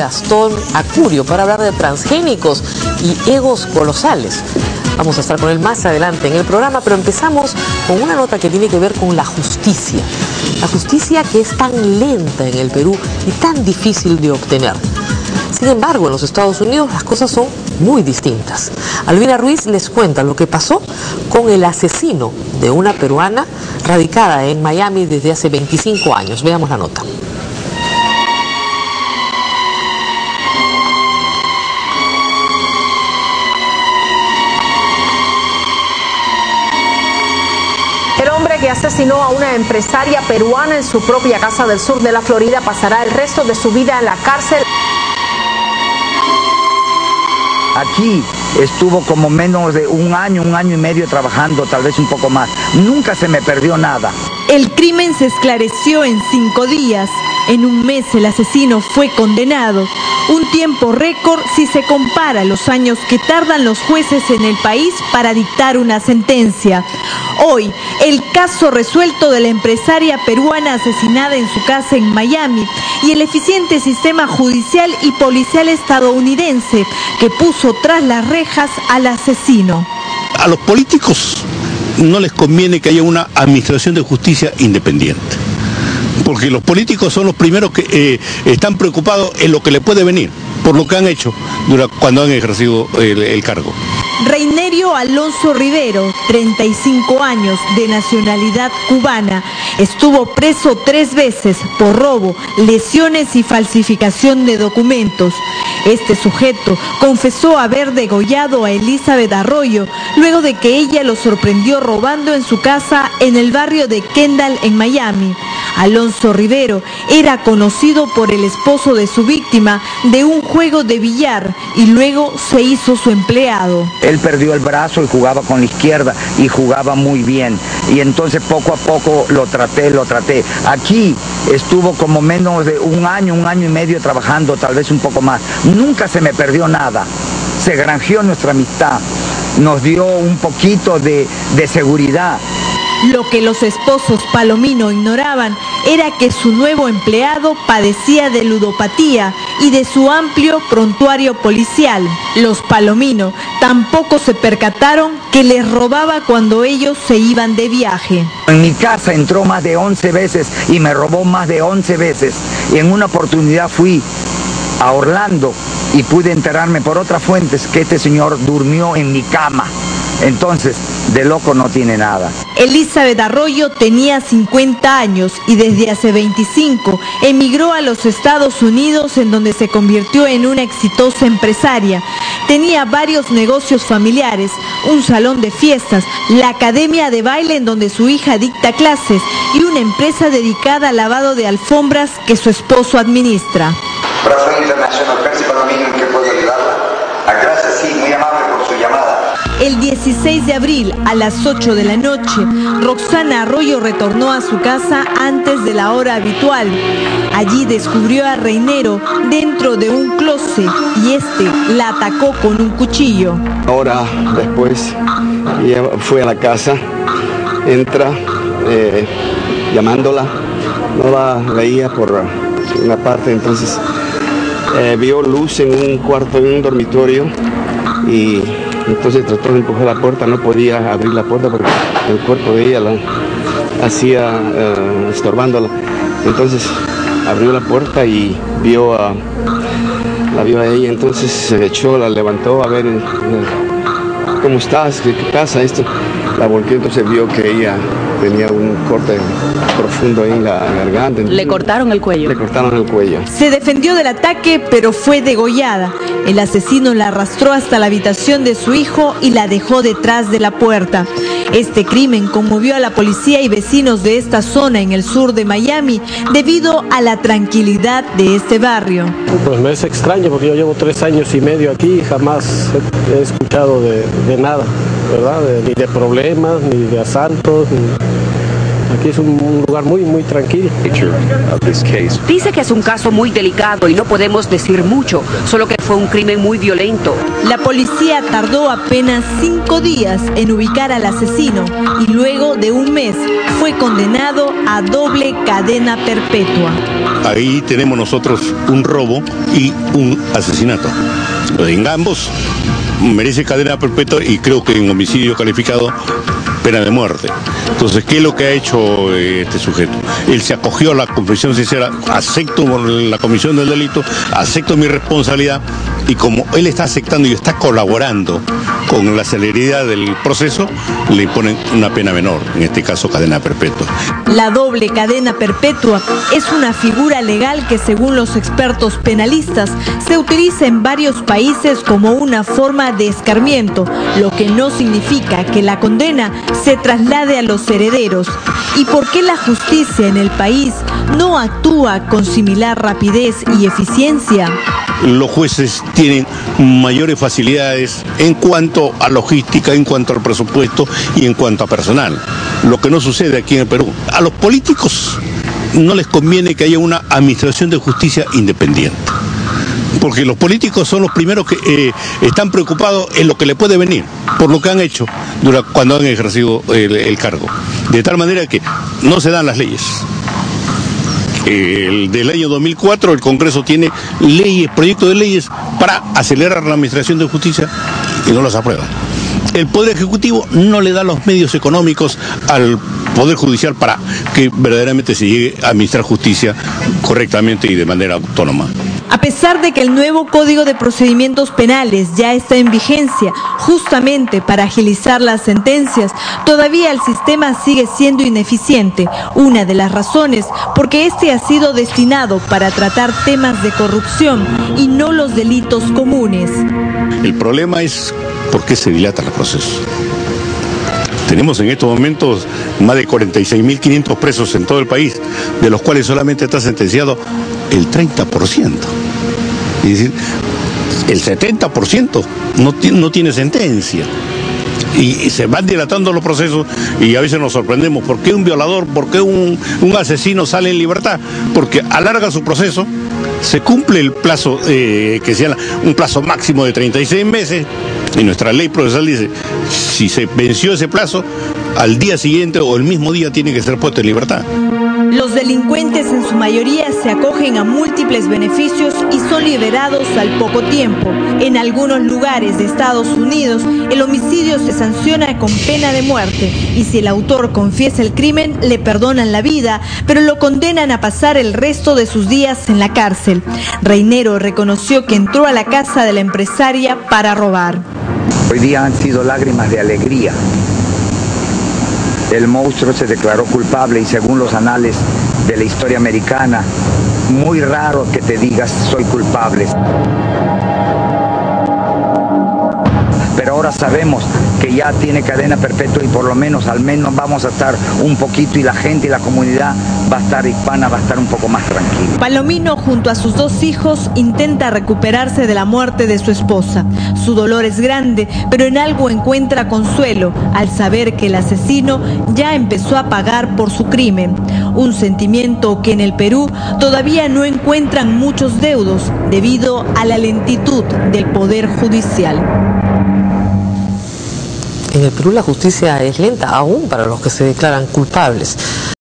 Gastón Acurio para hablar de transgénicos y egos colosales. Vamos a estar con él más adelante en el programa, pero empezamos con una nota que tiene que ver con la justicia. La justicia que es tan lenta en el Perú y tan difícil de obtener. Sin embargo, en los Estados Unidos las cosas son muy distintas. Albina Ruiz les cuenta lo que pasó con el asesino de una peruana radicada en Miami desde hace 25 años. Veamos la nota. El hombre que asesinó a una empresaria peruana en su propia casa del sur de la Florida pasará el resto de su vida en la cárcel. Aquí estuvo como menos de un año y medio trabajando, tal vez un poco más. Nunca se me perdió nada. El crimen se esclareció en 5 días. En un mes el asesino fue condenado. Un tiempo récord si se compara los años que tardan los jueces en el país para dictar una sentencia. Hoy, el caso resuelto de la empresaria peruana asesinada en su casa en Miami y el eficiente sistema judicial y policial estadounidense que puso tras las rejas al asesino. A los políticos no les conviene que haya una administración de justicia independiente, porque los políticos son los primeros que están preocupados en lo que le puede venir, por lo que han hecho cuando han ejercido el cargo. Reinerio Alonso Rivero, 35 años, de nacionalidad cubana, estuvo preso 3 veces por robo, lesiones y falsificación de documentos. Este sujeto confesó haber degollado a Elizabeth Arroyo luego de que ella lo sorprendió robando en su casa en el barrio de Kendall en Miami. Alonso Rivero era conocido por el esposo de su víctima de un juego de billar y luego se hizo su empleado. Él perdió el brazo y jugaba con la izquierda y jugaba muy bien. Y entonces poco a poco lo traté. Aquí estuvo como menos de un año y medio trabajando, tal vez un poco más. Nunca se me perdió nada. Se granjeó nuestra amistad. Nos dio un poquito de seguridad. Lo que los esposos Palomino ignoraban era que su nuevo empleado padecía de ludopatía y de su amplio prontuario policial. Los Palomino tampoco se percataron que les robaba cuando ellos se iban de viaje. En mi casa entró más de 11 veces y me robó más de 11 veces. Y en una oportunidad fui a Orlando y pude enterarme por otras fuentes que este señor durmió en mi cama. Entonces, de loco no tiene nada. Elizabeth Arroyo tenía 50 años y desde hace 25 emigró a los Estados Unidos, en donde se convirtió en una exitosa empresaria. Tenía varios negocios familiares, un salón de fiestas, la academia de baile en donde su hija dicta clases y una empresa dedicada al lavado de alfombras que su esposo administra. Brazo Internacional, Percy Palomino, ¿en qué puedo ayudarla? Gracias, sí, muy amable por su llamada. El 16 de abril a las 8 de la noche, Roxana Arroyo retornó a su casa antes de la hora habitual. Allí descubrió a Reinero dentro de un closet y este la atacó con un cuchillo. Ahora después ella fue a la casa, entra llamándola, no la veía por una parte, entonces vio luz en un cuarto, en un dormitorio, y entonces trató de empujar la puerta, no podía abrir la puerta porque el cuerpo de ella la hacía estorbándola. Entonces abrió la puerta y la vio a ella, entonces se echó, la levantó a ver cómo estás, qué pasa esto. La volteó, entonces vio que ella tenía un corte profundo ahí en la garganta. ¿Le cortaron el cuello? Le cortaron el cuello. Se defendió del ataque, pero fue degollada. El asesino la arrastró hasta la habitación de su hijo y la dejó detrás de la puerta. Este crimen conmovió a la policía y vecinos de esta zona en el sur de Miami debido a la tranquilidad de este barrio. Pues me es extraño porque yo llevo 3 años y medio aquí y jamás he escuchado de nada, ¿verdad? Ni de problemas, ni de asaltos. Aquí es un lugar muy tranquilo. Dice que es un caso muy delicado y no podemos decir mucho, solo que fue un crimen muy violento. La policía tardó apenas 5 días en ubicar al asesino y luego de un mes fue condenado a doble cadena perpetua. ahí tenemos nosotros un robo y un asesinato. En ambos merece cadena perpetua y creo que en homicidio calificado pena de muerte. Entonces, ¿qué es lo que ha hecho este sujeto? Él se acogió a la confesión sincera, acepto la comisión del delito, acepto mi responsabilidad, y como él está aceptando y está colaborando con la celeridad del proceso, le imponen una pena menor, en este caso cadena perpetua. La doble cadena perpetua es una figura legal que, según los expertos penalistas, se utiliza en varios países como una forma de escarmiento, lo que no significa que la condena se traslade a los herederos. ¿Y por qué la justicia en el país no actúa con similar rapidez y eficiencia? Los jueces tienen mayores facilidades en cuanto a logística, en cuanto al presupuesto y en cuanto a personal. Lo que no sucede aquí en el Perú. A los políticos no les conviene que haya una administración de justicia independiente, porque los políticos son los primeros que están preocupados en lo que le puede venir, por lo que han hecho cuando han ejercido el cargo. De tal manera que no se dan las leyes. Del año 2004 el Congreso tiene leyes, proyectos de leyes para acelerar la administración de justicia y no las aprueba. El Poder Ejecutivo no le da los medios económicos al Poder Judicial para que verdaderamente se llegue a administrar justicia correctamente y de manera autónoma. A pesar de que el nuevo Código de Procedimientos Penales ya está en vigencia justamente para agilizar las sentencias, todavía el sistema sigue siendo ineficiente. Una de las razones porque este ha sido destinado para tratar temas de corrupción y no los delitos comunes. El problema es por qué se dilata el proceso. Tenemos en estos momentos más de 46.500 presos en todo el país, de los cuales solamente está sentenciado el 30%. Es decir, el 70% no tiene sentencia. Y se van dilatando los procesos y a veces nos sorprendemos. ¿Por qué un violador, por qué un asesino sale en libertad? Porque alarga su proceso, se cumple el plazo, que sea un plazo máximo de 36 meses, y nuestra ley procesal dice, si se venció ese plazo, al día siguiente o el mismo día tiene que ser puesto en libertad. Los delincuentes en su mayoría se acogen a múltiples beneficios y son liberados al poco tiempo. En algunos lugares de Estados Unidos, el homicidio se sanciona con pena de muerte y si el autor confiesa el crimen, le perdonan la vida, pero lo condenan a pasar el resto de sus días en la cárcel. Reinero reconoció que entró a la casa de la empresaria para robar. Hoy día han sido lágrimas de alegría. El monstruo se declaró culpable y según los anales de la historia americana, muy raro que te digas soy culpable. Pero ahora sabemos que ya tiene cadena perpetua y por lo menos, al menos vamos a estar un poquito y la gente y la comunidad va a estar hispana, va a estar un poco más tranquila. Palomino, junto a sus 2 hijos, intenta recuperarse de la muerte de su esposa. Su dolor es grande, pero en algo encuentra consuelo al saber que el asesino ya empezó a pagar por su crimen. Un sentimiento que en el Perú todavía no encuentran muchos deudos debido a la lentitud del Poder Judicial. En el Perú la justicia es lenta, aún para los que se declaran culpables.